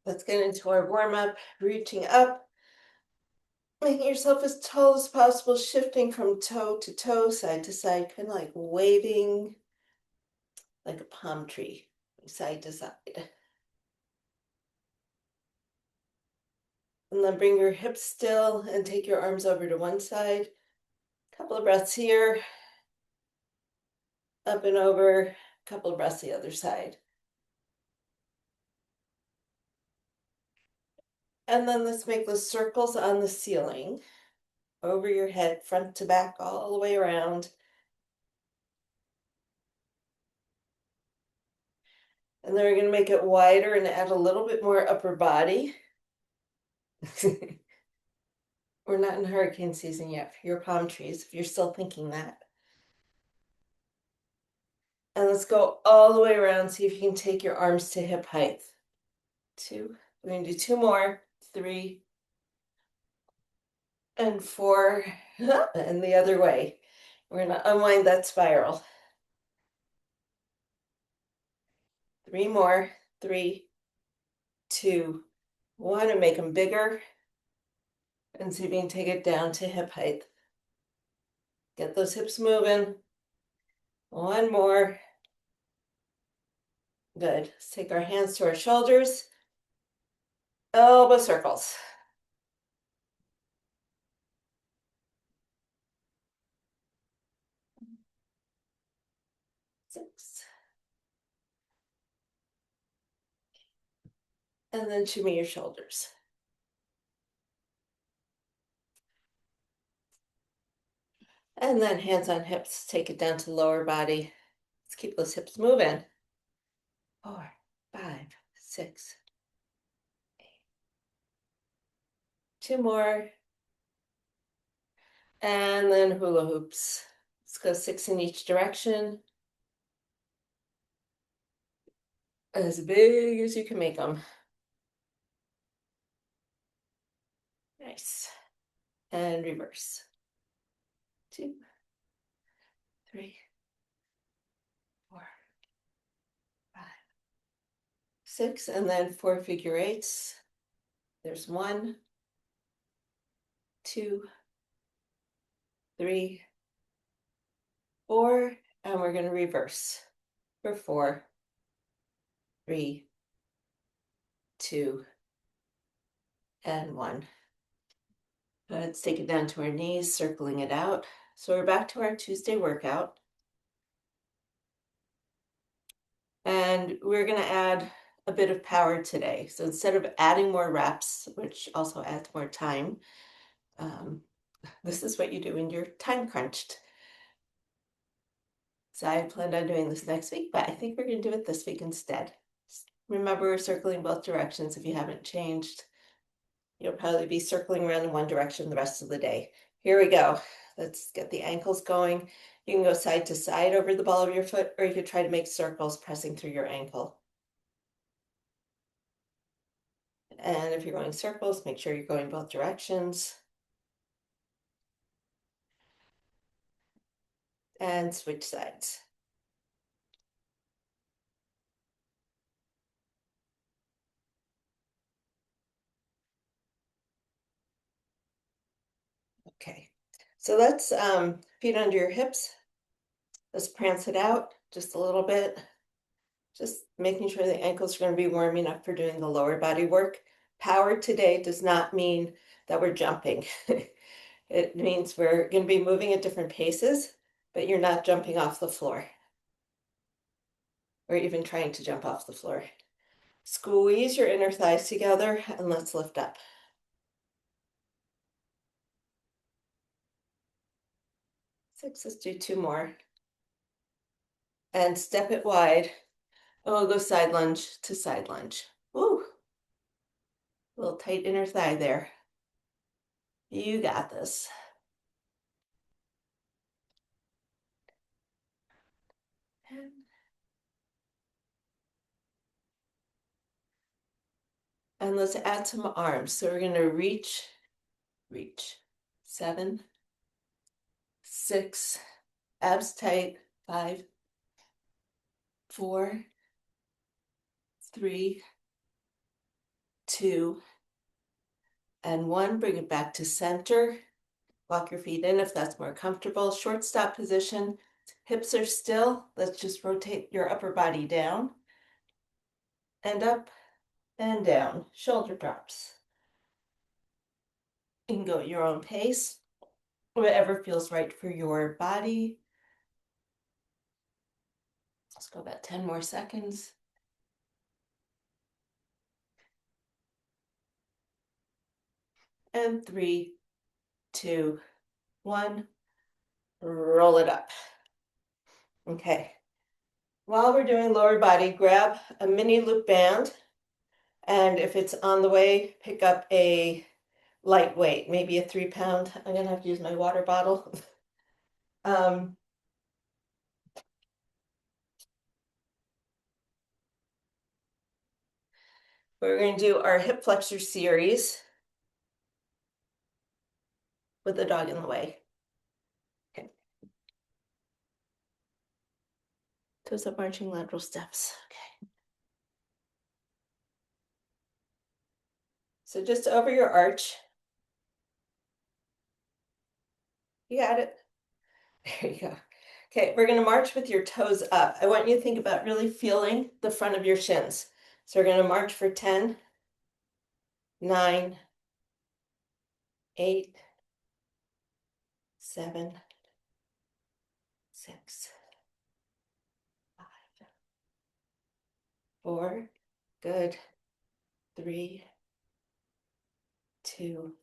Let's get into our warm-up, reaching up, making yourself as tall as possible, shifting from toe to toe, side to side, kind of like waving like a palm tree, side to side. And then bring your hips still and take your arms over to one side. Couple of breaths here, up and over, couple of breaths the other side. And then let's make those circles on the ceiling, over your head, front to back, all the way around. And then we're going to make it wider and add a little bit more upper body. We're not in hurricane season yet for your palm trees, if you're still thinking that. And let's go all the way around. See if you can take your arms to hip height. 2. We're going to do 2 more. 3. And 4. And the other way. We're going to unwind that spiral. 3 more. 3, 2, 1. And make them bigger. And see if you can take it down to hip height. Get those hips moving. 1 more. Good. Let's take our hands to our shoulders. Elbow circles. 6. And then shimmy your shoulders. And then hands on hips, take it down to the lower body. Let's keep those hips moving. 4, 5, 6, 8. 2 more. And then hula hoops. Let's go 6 in each direction. As big as you can make them. Nice. And reverse. 2, 3, 4, 5, 6. And then 4 figure eights. There's 1, 2, 3, 4. And we're going to reverse for 4, 3, 2, and 1. Let's take it down to our knees, circling it out. So we're back to our Tuesday workout. And we're going to add a bit of power today. So instead of adding more reps, which also adds more time, this is what you do when you're time crunched. So I planned on doing this next week, but I think we're going to do it this week instead. Remember, we're circling both directions if you haven't changed. You'll probably be circling around in one direction the rest of the day. Here we go. Let's get the ankles going. You can go side to side over the ball of your foot, or you could try to make circles pressing through your ankle. And if you're going circles, make sure you're going both directions. And switch sides. Okay, so let's feet under your hips. Let's prance it out just a little bit. Just making sure the ankles are going to be warm enough for doing the lower body work. Power today does not mean that we're jumping. It means we're going to be moving at different paces, but you're not jumping off the floor or even trying to jump off the floor. Squeeze your inner thighs together and let's lift up. 6, let's do 2 more. And step it wide. And we'll go side lunge to side lunge. Woo! A little tight inner thigh there. You got this. And let's add some arms. So we're going to reach. 7, 6, abs tight. 5, 4, 3, 2, and 1. Bring it back to center. Walk your feet in if that's more comfortable. Short stop position. Hips are still. Let's just rotate your upper body down and up and down. Shoulder drops. You can go at your own pace, whatever feels right for your body. Let's go about 10 more seconds. And 3, 2, 1. Roll it up. Okay. While we're doing lower body, grab a mini loop band. And if it's on the way, pick up a lightweight, maybe a 3-pound. I'm gonna have to use my water bottle. We're going to do our hip flexor series with the dog in the way. Okay. Toes up, marching lateral steps. Okay. So just over your arch. You got it. There you go. Okay, we're going to march with your toes up. I want you to think about really feeling the front of your shins. So we're going to march for 10, 9, 8, 7, 6, 5, 4, good, 3, 2,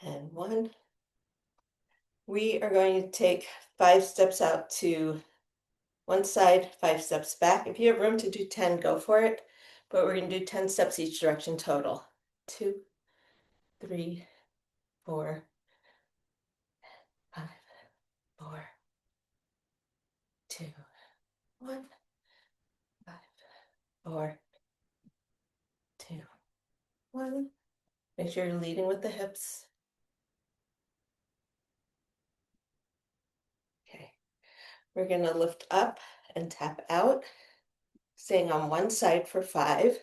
and 1. We are going to take 5 steps out to one side, 5 steps back. If you have room to do 10, go for it. But we're going to do 10 steps each direction total. 2, 3, 4, 5, 4, 2, 1, 5, 4, 2, 1. Make sure you're leading with the hips. Okay. We're going to lift up and tap out, staying on one side for 5.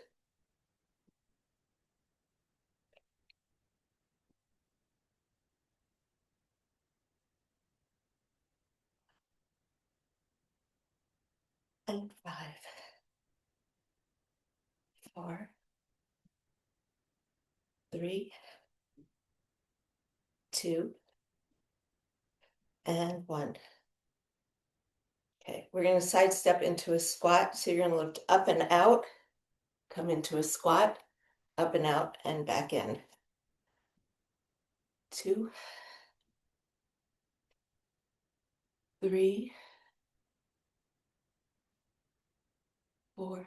And 5, 4, 3, 2, and 1. Okay, we're going to sidestep into a squat. So you're going to lift up and out, come into a squat, up and out, and back in. 2, 3, 4.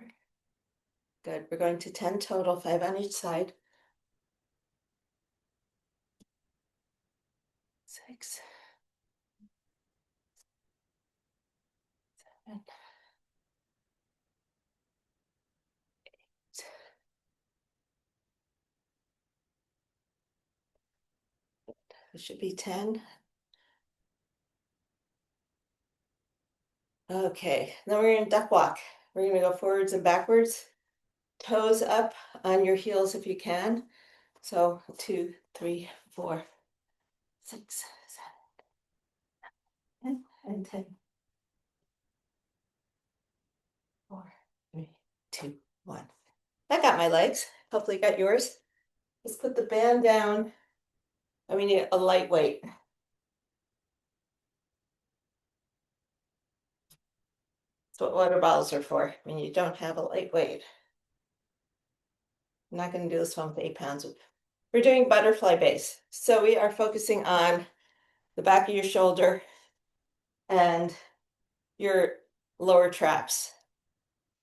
Good. We're going to 10 total, 5 on each side. 6, 7, 8. It should be 10. Okay, then we're going to duck walk. We're going to go forwards and backwards, toes up on your heels if you can. So 2, 3, 4, 6, 7, and 10. 4, 3, 2, 1. I got my legs. Hopefully you got yours. Let's put the band down. And we need a lightweight. That's what water bottles are for when you don't have a lightweight. I'm not going to do this one with 8 pounds. We're doing butterfly base. So we are focusing on the back of your shoulder and your lower traps.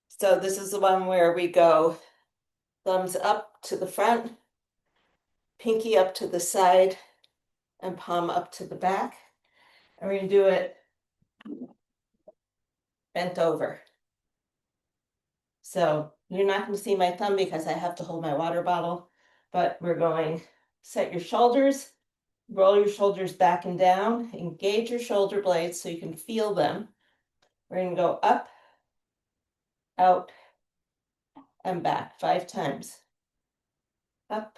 So this is the one where we go thumbs up to the front, pinky up to the side, and palm up to the back. And we're going to do it bent over. So you're not going to see my thumb because I have to hold my water bottle, but we're going set your shoulders, roll your shoulders back and down, engage your shoulder blades so you can feel them. We're going to go up, out, and back 5 times. up,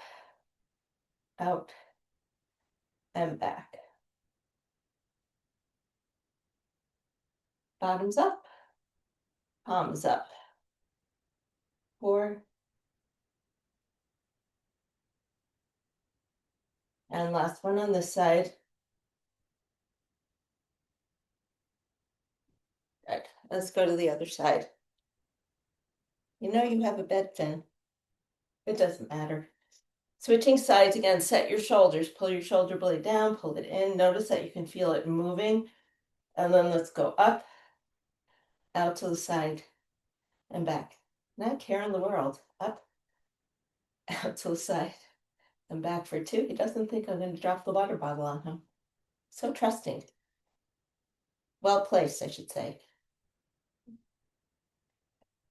out, and back. Bottoms up, palms up. 4, and last one on this side. Good. Let's go to the other side. You know you have a bed fin. It doesn't matter. Switching sides again, set your shoulders, pull your shoulder blade down, pull it in. Notice that you can feel it moving. And then let's go up, out to the side, and back. Not care in the world. Up, out to the side, and back for 2. He doesn't think I'm going to drop the water bottle on him. So trusting. Well placed, I should say.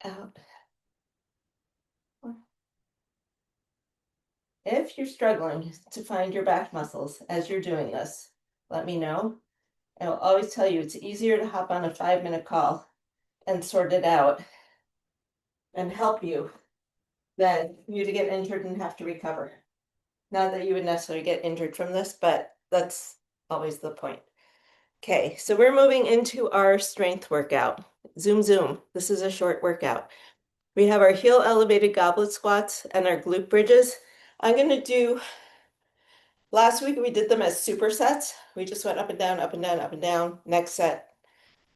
Out. If you're struggling to find your back muscles as you're doing this, let me know. I will always tell you it's easier to hop on a 5-minute call and sort it out and help you than you to get injured and have to recover. Not that you would necessarily get injured from this, but that's always the point. Okay, so we're moving into our strength workout. Zoom, zoom. This is a short workout. We have our heel elevated goblet squats and our glute bridges. I'm going to do, last week we did them as supersets. We just went up and down, up and down, up and down. Next set,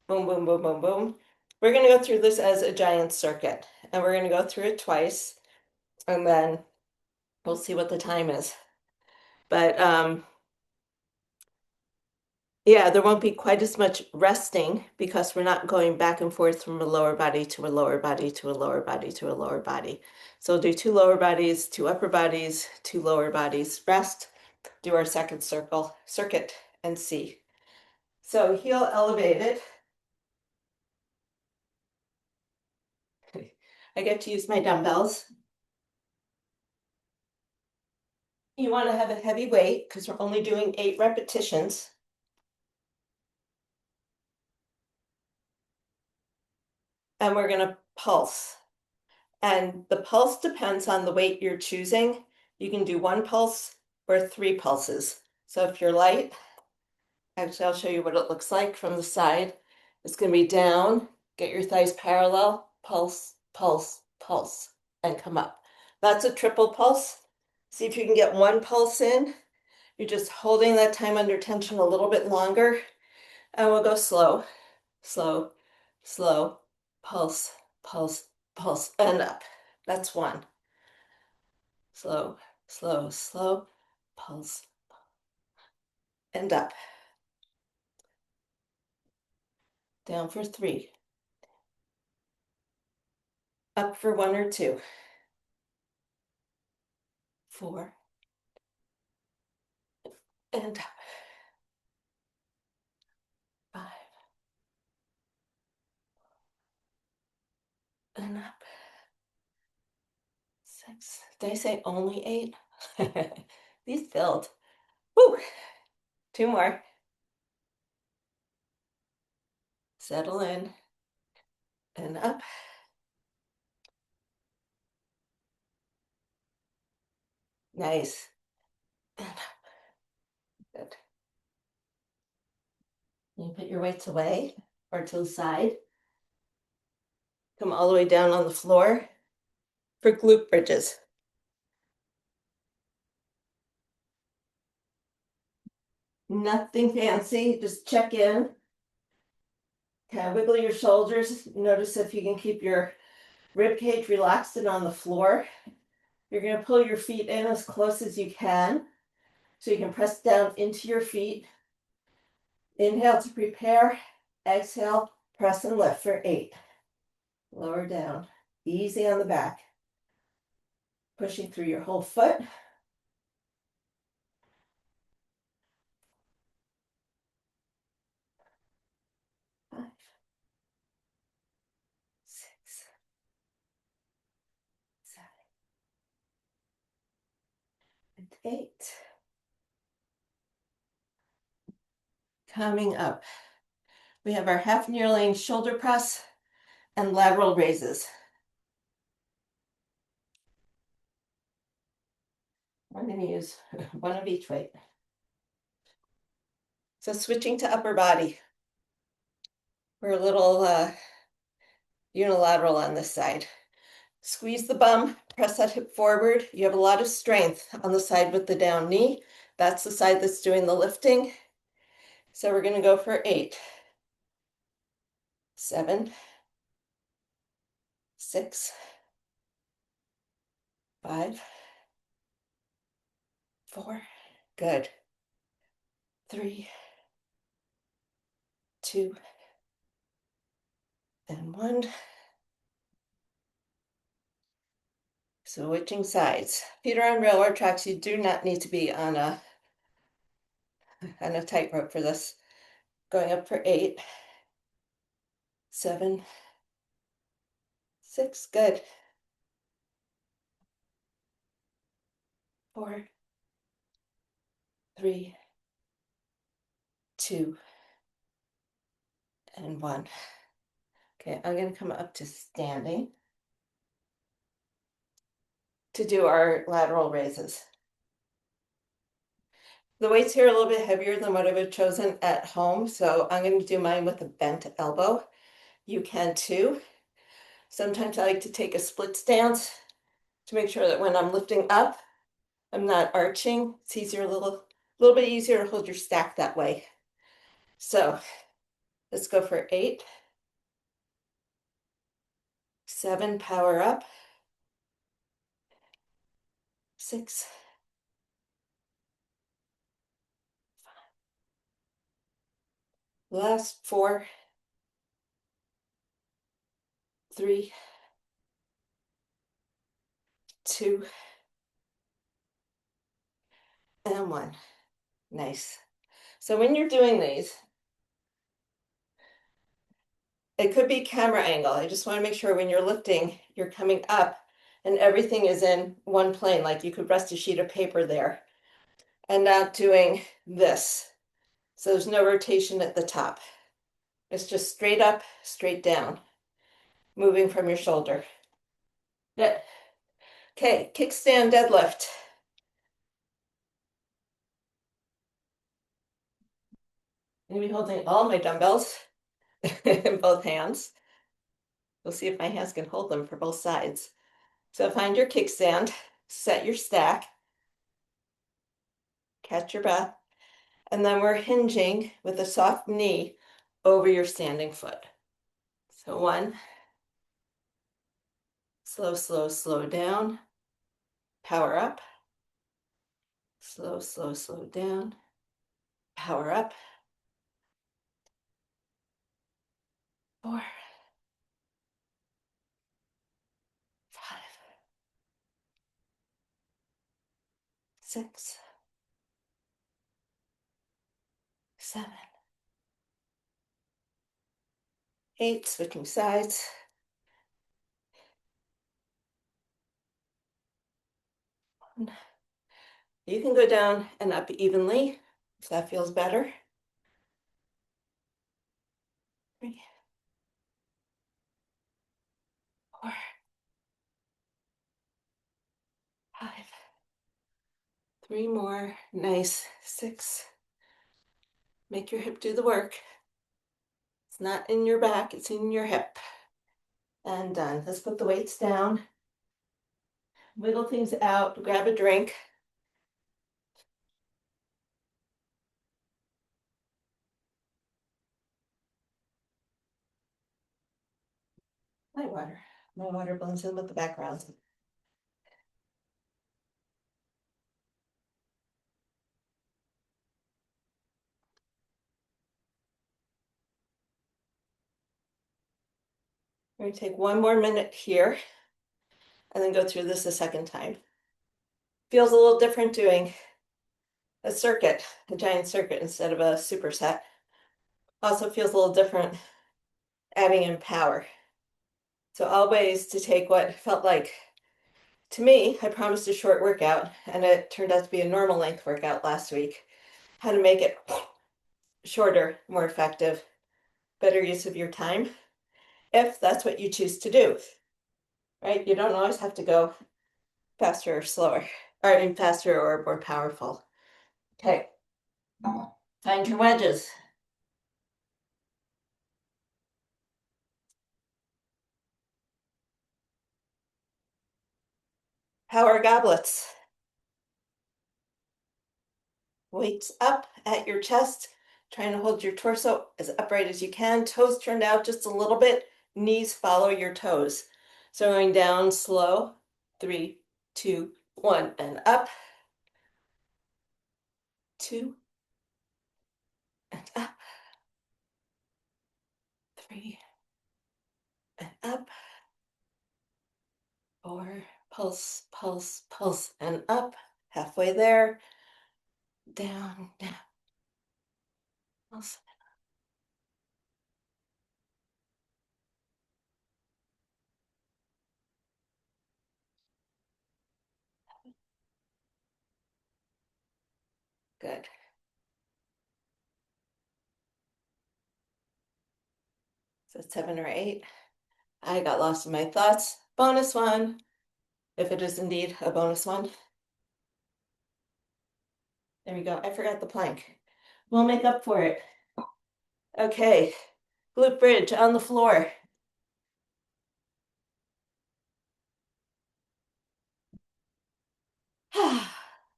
boom, boom, boom, boom, boom. We're going to go through this as a giant circuit, and we're going to go through it twice, and then we'll see what the time is. But yeah, there won't be quite as much resting because we're not going back and forth from a lower body to a lower body to a lower body to a lower body. So we'll do 2 lower bodies, 2 upper bodies, 2 lower bodies, rest, do our second circuit, and see. So heel elevated. I get to use my dumbbells. You want to have a heavy weight because we're only doing 8 repetitions. And we're going to pulse. And the pulse depends on the weight you're choosing. You can do 1 pulse or 3 pulses. So if you're light, actually I'll show you what it looks like from the side. It's going to be down, get your thighs parallel, pulse, pulse, pulse, and come up. That's a triple pulse. See if you can get 1 pulse in. You're just holding that time under tension a little bit longer. And we'll go slow, slow, slow, pulse, pulse, pulse, and up. That's 1. Slow, slow, slow, pulse, and up. Down for 3. Up for 1 or 2. 4. And up. 5. And up. 6. Did I say only 8? These filled. Woo! 2 more. Settle in. And up. Nice. And up. Good. You put your weights away or to the side. Come all the way down on the floor for glute bridges. Nothing fancy, just check in. Kind of wiggle your shoulders. Notice if you can keep your rib cage relaxed and on the floor. You're going to pull your feet in as close as you can so you can press down into your feet. Inhale to prepare. Exhale, press and lift for 8. Lower down. Easy on the back. Pushing through your whole foot. 5, 6, 7, and 8. Coming up, we have our half knee shoulder press and lateral raises. I'm going to use one of each weight. So switching to upper body. We're a little unilateral on this side. Squeeze the bum, press that hip forward. You have a lot of strength on the side with the down knee. That's the side that's doing the lifting. So we're going to go for 8, 7, 6, 5, 4, good. 3, 2, and 1. Switching sides. Feet are on railroad tracks. You do not need to be on a tightrope for this. Going up for 8, 7, 6, good. 4, 3, 2, and 1. Okay, I'm going to come up to standing to do our lateral raises. The weights here are a little bit heavier than what I would have chosen at home, so I'm going to do mine with a bent elbow. You can too. Sometimes I like to take a split stance to make sure that when I'm lifting up, I'm not arching. It's easier, a little bit easier to hold your stack that way. So let's go for 8, 7, power up, 6, 5, last 4, 3, 2, and 1. Nice. So when you're doing these, it could be camera angle. I just want to make sure when you're lifting, you're coming up and everything is in one plane, like you could rest a sheet of paper there and not doing this. So there's no rotation at the top. It's just straight up, straight down, moving from your shoulder. Good. Okay, kickstand deadlift. I'm going to be holding all my dumbbells in both hands. We'll see if my hands can hold them for both sides. So find your kickstand, set your stack, catch your breath, and then we're hinging with a soft knee over your standing foot. So 1, slow, slow, slow down, power up, slow, slow, slow down, power up, 4, 5, 6, 7, 8, switching sides. You can go down and up evenly if that feels better. 3, 4, 5, 3 more, nice, 6. Make your hip do the work. It's not in your back, it's in your hip. And done. Let's put the weights down. Wiggle things out, grab a drink. My water blends in with the background. We're going to take 1 more minute here and then go through this a second time. Feels a little different doing a circuit, a giant circuit instead of a superset. Also feels a little different adding in power. So always to take what felt like, to me, I promised a short workout and it turned out to be a normal length workout last week. How to make it shorter, more effective, better use of your time, if that's what you choose to do, right? You don't always have to go faster or slower. or in faster or more powerful. Okay, find your wedges. Power goblets. Weights up at your chest, trying to hold your torso as upright as you can. Toes turned out just a little bit. Knees follow your toes. So going down slow. 3, 2, 1, and up. 2, and up. 3, and up. 4, pulse, pulse, pulse, and up. Halfway there. Down, down. Pulse. Good. So 7 or 8. I got lost in my thoughts. Bonus one, if it is indeed a bonus one. There we go. I forgot the plank. We'll make up for it. Okay, glute bridge on the floor.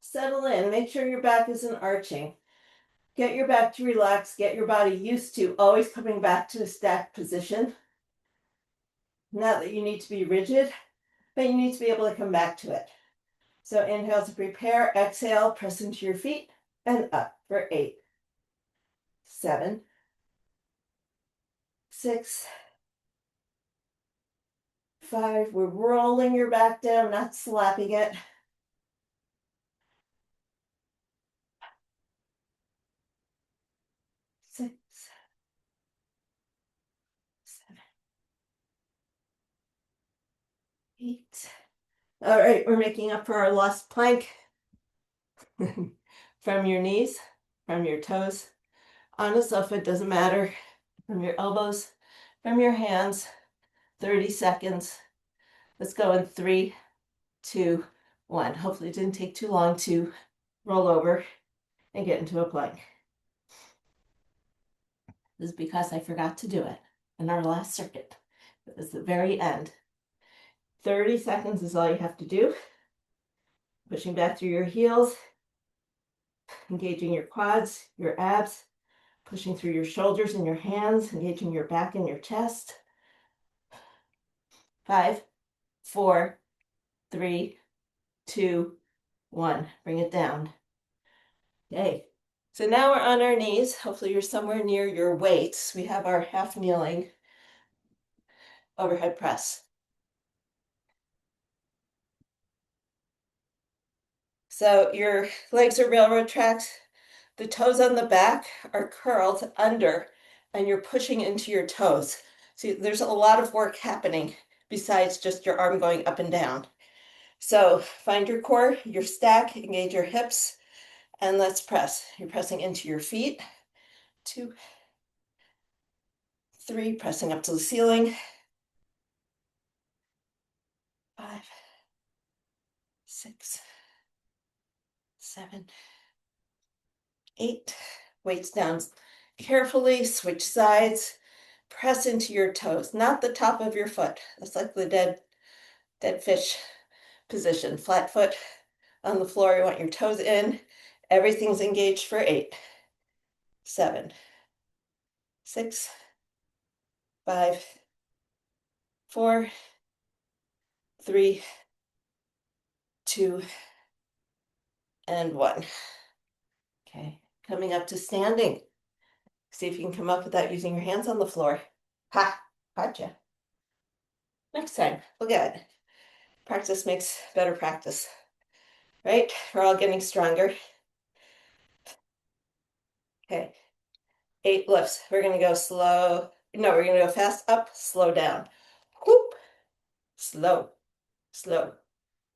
Settle in. Make sure your back isn't arching. Get your back to relax. Get your body used to always coming back to a stacked position. Not that you need to be rigid, but you need to be able to come back to it. So inhale to prepare. Exhale, press into your feet and up for 8, 7, 6, 5. We're rolling your back down, not slapping it. 6, 7, 8. All right, we're making up for our lost plank. From your knees, from your toes, on a sofa, it doesn't matter, from your elbows, from your hands, 30 seconds. Let's go in 3, 2, 1. Hopefully it didn't take too long to roll over and get into a plank. This is because I forgot to do it in our last circuit. It was the very end. 30 seconds is all you have to do. Pushing back through your heels, engaging your quads, your abs, pushing through your shoulders and your hands, engaging your back and your chest. 5, 4, 3, 2, 1. Bring it down. Okay. So now we're on our knees. Hopefully you're somewhere near your weights. We have our half kneeling overhead press. So your legs are railroad tracks. The toes on the back are curled under and you're pushing into your toes. See, there's a lot of work happening besides just your arm going up and down. So find your core, your stack, engage your hips, and let's press. You're pressing into your feet. 2, 3, pressing up to the ceiling. 5, 6, 7, 8. Weights down carefully, switch sides, press into your toes, not the top of your foot. That's like the dead fish position. Flat foot on the floor, you want your toes in. Everything's engaged for 8, 7, 6, 5, 4, 3, 2, and 1. Okay, coming up to standing. See if you can come up without using your hands on the floor. Ha, gotcha. Next time, we'll get it. Practice makes better practice, right? We're all getting stronger. Okay, 8 lifts. We're gonna go slow. No, we're gonna go fast up, slow down. Whoop, slow, slow,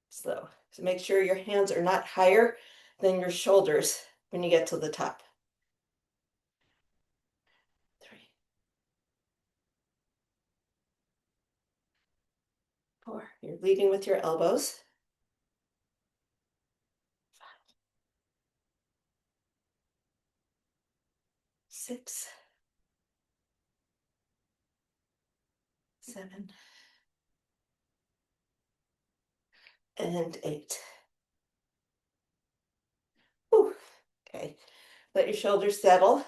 slow. So make sure your hands are not higher than your shoulders when you get to the top. 3, 4. You're leading with your elbows. 6, 7, and 8. Whew. Okay, let your shoulders settle.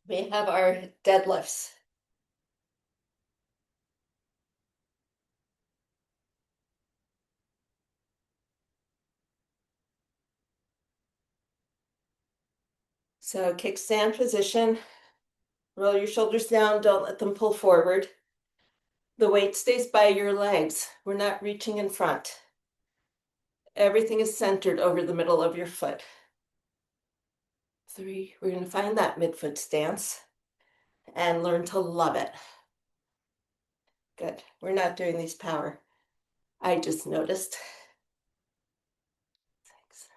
We have our deadlifts. So kickstand position, roll your shoulders down, don't let them pull forward. The weight stays by your legs. We're not reaching in front. Everything is centered over the middle of your foot. 3, we're going to find that midfoot stance and learn to love it. Good. We're not doing these power. I just noticed. 6,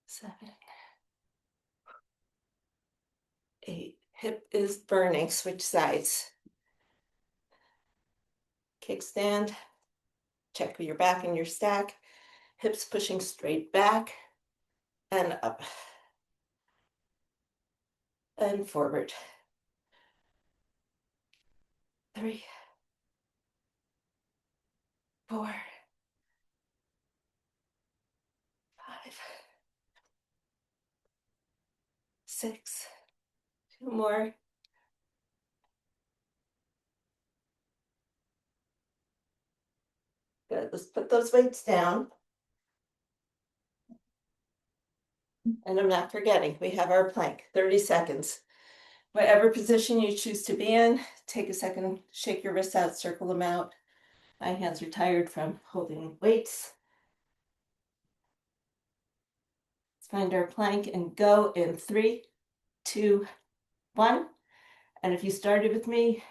7, 8. Hip is burning. Switch sides. Kickstand. Check your back and your stack. Hips pushing straight back and up and forward. 3, 4, 5. 6. 2 more. Good. Let's put those weights down. And I'm not forgetting, we have our plank, 30 seconds. Whatever position you choose to be in, take a second, shake your wrists out, circle them out. My hands are tired from holding weights. Let's find our plank and go in 3, 2, 1. And if you started with me,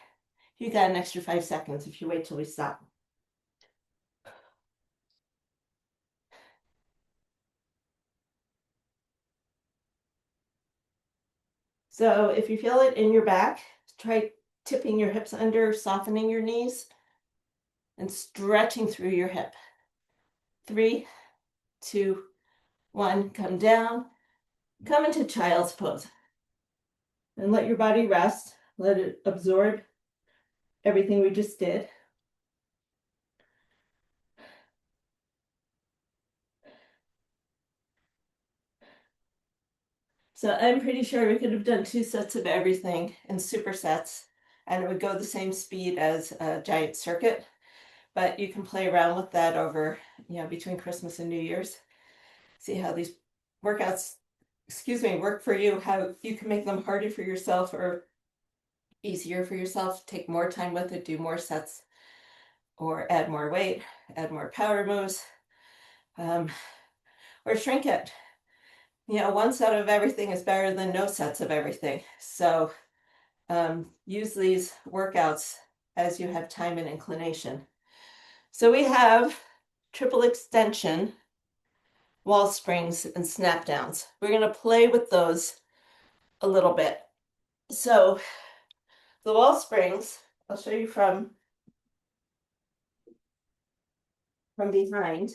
you got an extra 5 seconds if you wait till we stop. So if you feel it in your back, try tipping your hips under, softening your knees, and stretching through your hip. 3, 2, 1, come down, come into child's pose. And let your body rest. Let it absorb everything we just did. So I'm pretty sure we could have done 2 sets of everything in supersets, and it would go the same speed as a giant circuit. But you can play around with that over, between Christmas and New Year's. See how these workouts, work for you, how you can make them harder for yourself or easier for yourself. Take more time with it, do more sets, or add more weight, add more power moves, or shrink it. 1 set of everything is better than no sets of everything. So use these workouts as you have time and inclination. So we have triple extension, wall springs, and snap downs. We're going to play with those a little bit. So the wall springs, I'll show you from behind.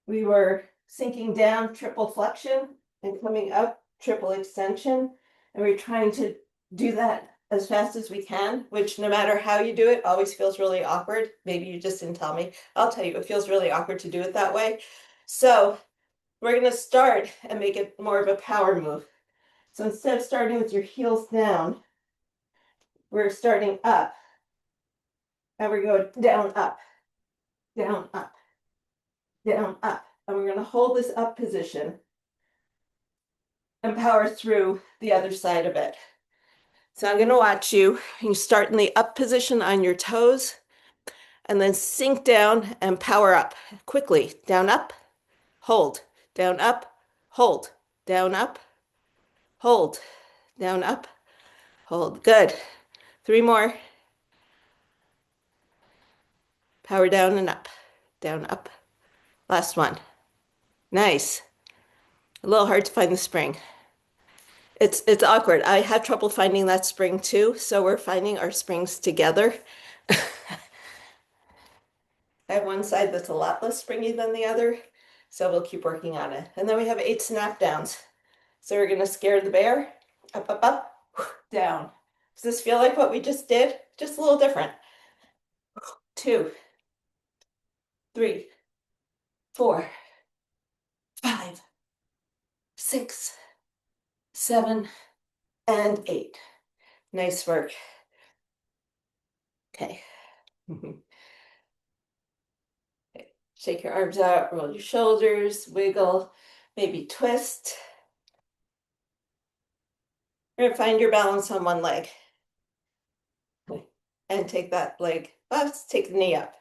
We were sinking down, triple flexion, and coming up, triple extension. And we're trying to do that as fast as we can, which no matter how you do it, always feels really awkward. Maybe you just didn't tell me. I'll tell you, it feels really awkward to do it that way. So we're going to start and make it more of a power move. So instead of starting with your heels down, we're starting up. And we're going down, up, down, up, down, up. And we're going to hold this up position and power through the other side of it. So I'm going to watch you. You start in the up position on your toes and then sink down and power up quickly. Down, up, hold, down, up, hold, down, up, hold, down, up, hold. Good. 3 more. Power down and up, down, up. Last one. Nice. A little hard to find the spring. It's awkward. I had trouble finding that spring too, so we're finding our springs together. I have one side that's a lot less springy than the other, So we'll keep working on it. And then we have 8 snap downs. So we're gonna scare the bear, up, up, up, down. Does this feel like what we just did? Just a little different. 2, 3, 4, 5, 6, 7, and 8. Nice work. Okay. Shake your arms out, roll your shoulders, wiggle, maybe twist. You're gonna find your balance on one leg. And take that leg, let's take the knee up.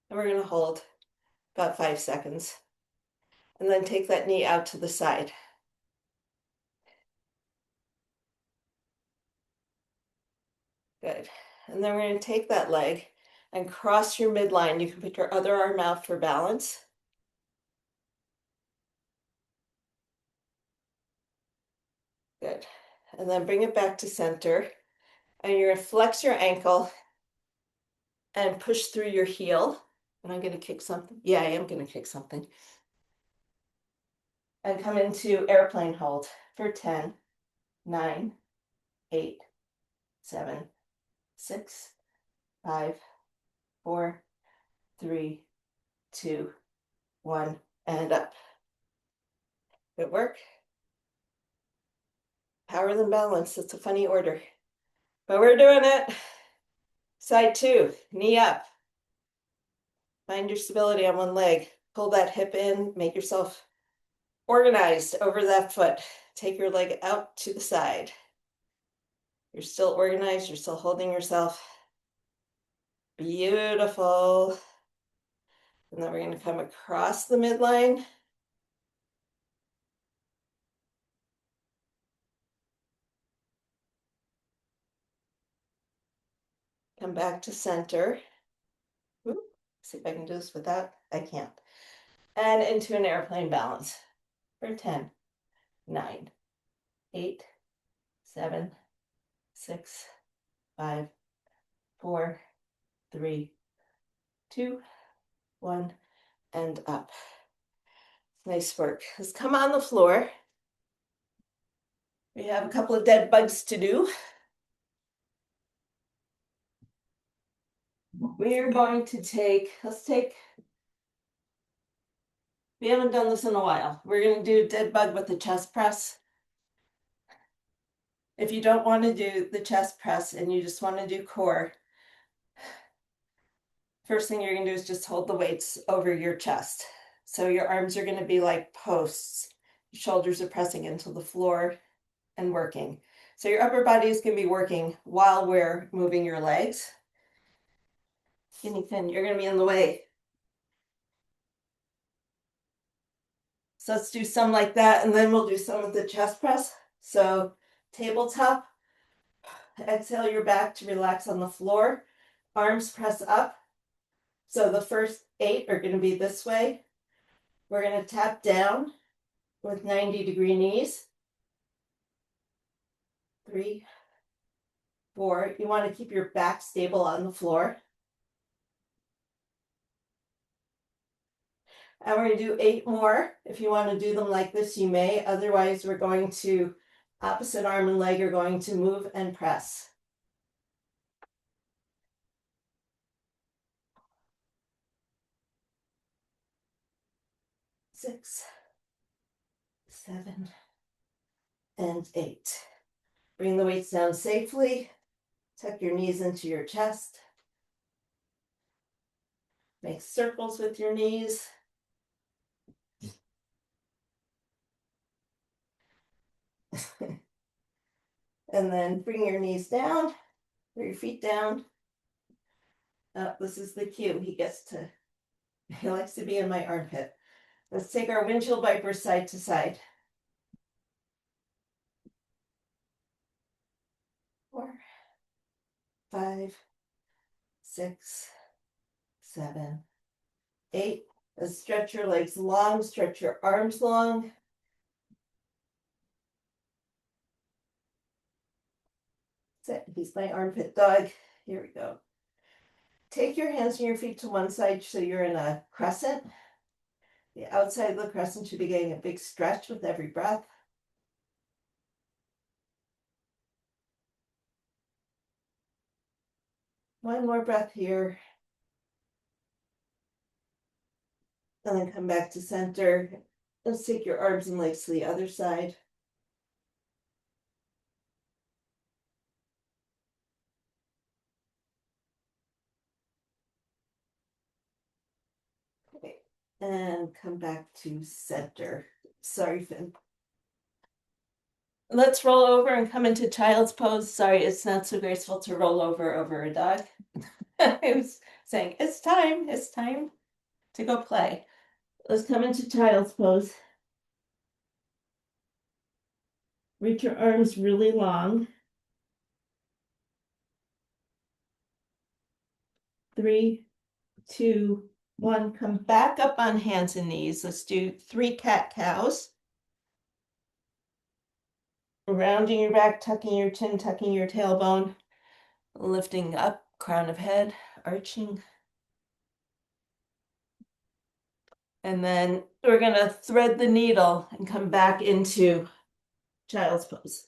And we're gonna hold about 5 seconds. And then take that knee out to the side. Good. And then we're going to take that leg and cross your midline. You can put your other arm out for balance. Good. And then bring it back to center. And you're going to flex your ankle and push through your heel. And I'm going to kick something. Yeah, I am going to kick something. And come into airplane hold for 10, 9, 8, 7, 6, 5, 4, 3, 2, 1, and up. Good work. Power than balance. It's a funny order, but we're doing it. Side 2, knee up. Find your stability on one leg. Pull that hip in, make yourself organized over that foot. Take your leg out to the side. You're still organized, you're still holding yourself. Beautiful. And then we're going to come across the midline. Come back to center. Ooh, see if I can do this without, I can't. And into an airplane balance for 10, 9, 8, 7, 6, 5, 4, 3, 2, 1, and up. Nice work. Let's come on the floor. We have a couple of dead bugs to do. We are going to take, we haven't done this in a while. We're going to do dead bug with the chest press. If you don't want to do the chest press and you just want to do core, first thing you're going to do is just hold the weights over your chest. So your arms are going to be like posts. Your shoulders are pressing into the floor and working. So your upper body is going to be working while we're moving your legs. Skinny fin, you're going to be in the way. So let's do some like that, and then we'll do some of the chest press. So tabletop, exhale your back to relax on the floor. Arms press up. So the first 8 are going to be this way. We're going to tap down with 90-degree knees. 3, 4. You want to keep your back stable on the floor. And we're going to do 8 more. If you want to do them like this, you may. Otherwise, we're going to, opposite arm and leg are going to move and press. 6, 7, and 8. Bring the weights down safely. Tuck your knees into your chest. Make circles with your knees. And then bring your knees down, or your feet down. This is the cue. He likes to be in my armpit. Let's take our windshield wipers side to side. 4, 5, 6, 7, 8. Let's stretch your legs long, stretch your arms long. That's it. He's my armpit dog. Here we go. Take your hands and your feet to one side so you're in a crescent. The outside of the crescent should be getting a big stretch with every breath. One more breath here. And then come back to center. Let's take your arms and legs to the other side. Okay. And come back to center. Sorry, Finn. Let's roll over and come into child's pose. Sorry, it's not so graceful to roll over a dog. I was saying, it's time to go play. Let's come into child's pose. Reach your arms really long. 3, 2, 1. Come back up on hands and knees. Let's do 3 cat-cows. Rounding your back, tucking your chin, tucking your tailbone, lifting up, crown of head, arching. And then we're gonna thread the needle and come back into child's pose.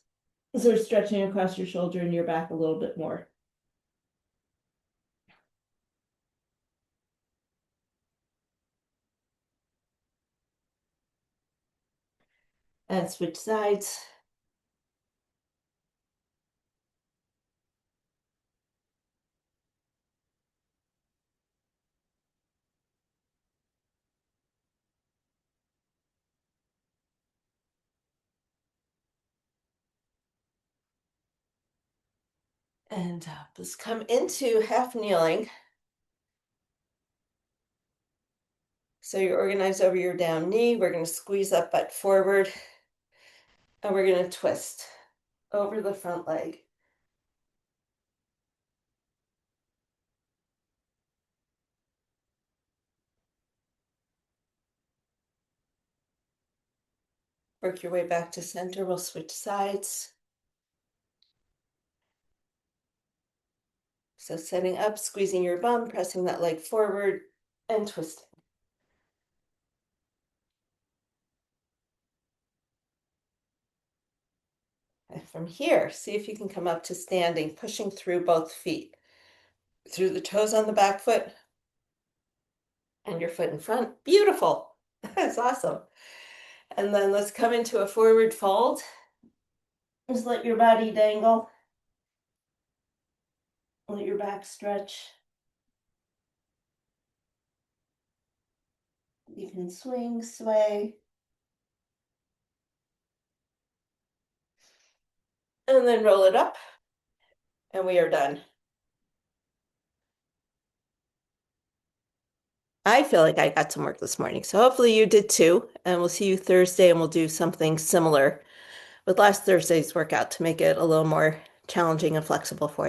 So we're stretching across your shoulder and your back a little bit more. And switch sides. And let's come into half kneeling. So you're organized over your down knee. We're going to squeeze that butt forward. And we're going to twist over the front leg. Work your way back to center. We'll switch sides. So setting up, squeezing your bum, pressing that leg forward, and twisting. And from here, see if you can come up to standing, pushing through both feet. Through the toes on the back foot and your foot in front. Beautiful. That's awesome. And then let's come into a forward fold. Just let your body dangle. Let your back stretch. You can swing, sway. And then roll it up. And we are done. I feel like I got some work this morning, so hopefully you did too. And we'll see you Thursday, and we'll do something similar with last Thursday's workout to make it a little more challenging and flexible for you.